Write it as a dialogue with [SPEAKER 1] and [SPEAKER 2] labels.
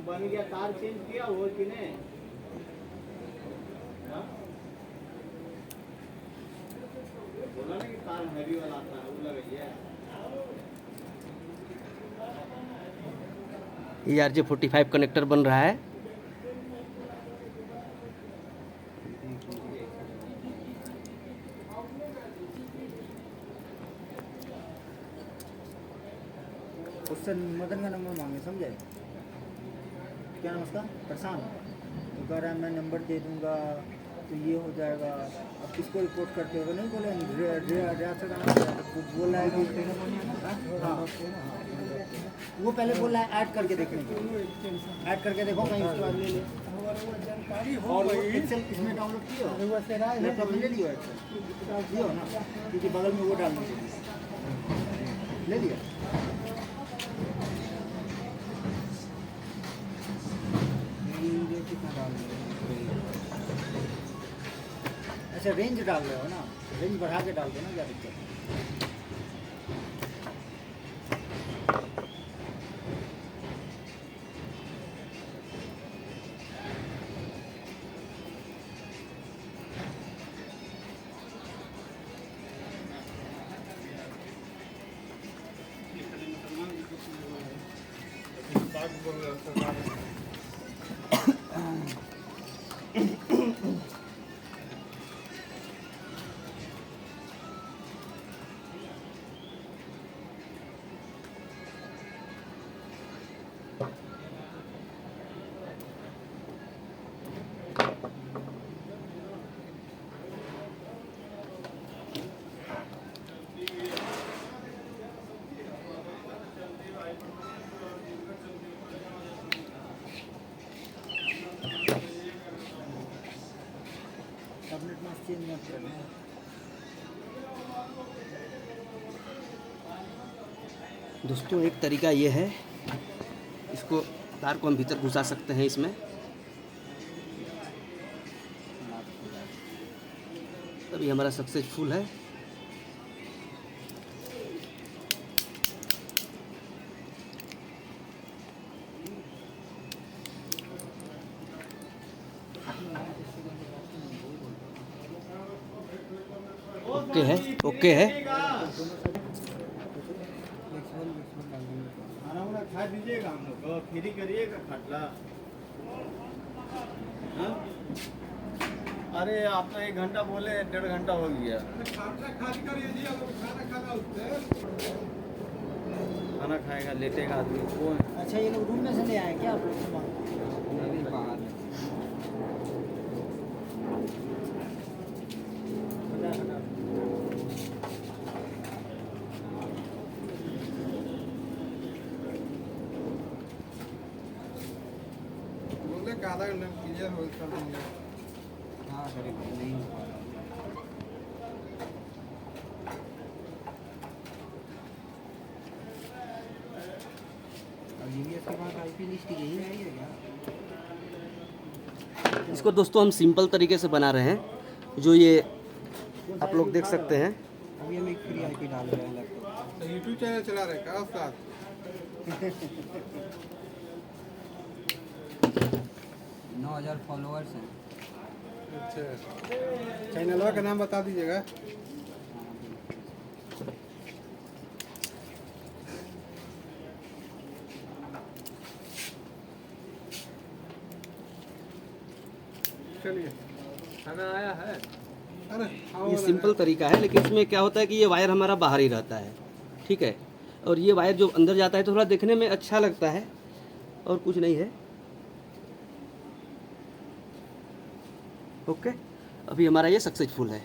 [SPEAKER 1] बन गया, तार चेंज किया हुआ कि नहीं? हाँ? बोला ना कि तार हैवी वाला आता है, वो लगाइए।
[SPEAKER 2] ये RJ45 कनेक्टर बन रहा है।
[SPEAKER 3] उससे मदन का नंबर मांगे, समझे? क्या नाम उसका? प्रशांत। तो कह रहा है मैं नंबर दे दूंगा तो ये हो जाएगा। अब किसको रिपोर्ट करते हो? नहीं बोले रियासत का नाम बोल रहा है कि हाँ, वो पहले बोल रहा है ऐड करके देखने को। ऐड करके देखो कहीं, उसके बाद ले ले। और वो एक्सेल इसमें डाउनलोड किया हो? लैपटॉप में ले लियो एक्सेल? लियो ना, क्योंकि बगल में वो डालने के लिए ले लिया। अच्छा रेंज डाल रहे हो ना, रेंज बढ़ा के डाल दो ना, क्या दिक्कत है? सबनेट मास्क चेंज मत करना।
[SPEAKER 2] दोस्तों एक तरीका ये है, इसको तार को हम भीतर घुसा सकते हैं इसमें, तभी हमारा सक्सेसफुल है। ओके है, ओके है।
[SPEAKER 1] खाना वाना खा दीजिएगा, हम लोग को फ्री करिएगा खटला। हाँ? अरे आप तो 1 घंटा बोले, 1.5 घंटा हो गया। खाना खाएगा, लेटेगा आदमी कौन?
[SPEAKER 3] अच्छा ये लोग रूम में से ले आए क्या आप लोग सामान?
[SPEAKER 1] अभी बाहर बोले कि आधा घंटा क्लियर हो कर देंगे। हाँ सर, नहीं हो पा रहा।
[SPEAKER 3] जीवीएस के बाद आईपी लिस्ट यही आई है क्या?
[SPEAKER 2] इसको दोस्तों हम सिंपल तरीके से बना रहे हैं, जो ये आप लोग देख सकते हैं।
[SPEAKER 3] अभी हम एक फ्री आईपी डाल रहे हैं लैपटॉप।
[SPEAKER 1] तो यूट्यूब चैनल चला रहे क्या उस्ताद?
[SPEAKER 3] 9000 फॉलोअर्स हैं।
[SPEAKER 1] अच्छा, चैनल का नाम बता दीजिएगा। चलिए, खाना आया है। अरे
[SPEAKER 2] ये सिंपल तरीका है, लेकिन इसमें क्या होता है कि ये वायर हमारा बाहर ही रहता है, ठीक है, और ये वायर जो अंदर जाता है तो थोड़ा देखने में अच्छा लगता है, और कुछ नहीं है। ओके, अभी हमारा ये सक्सेसफुल है।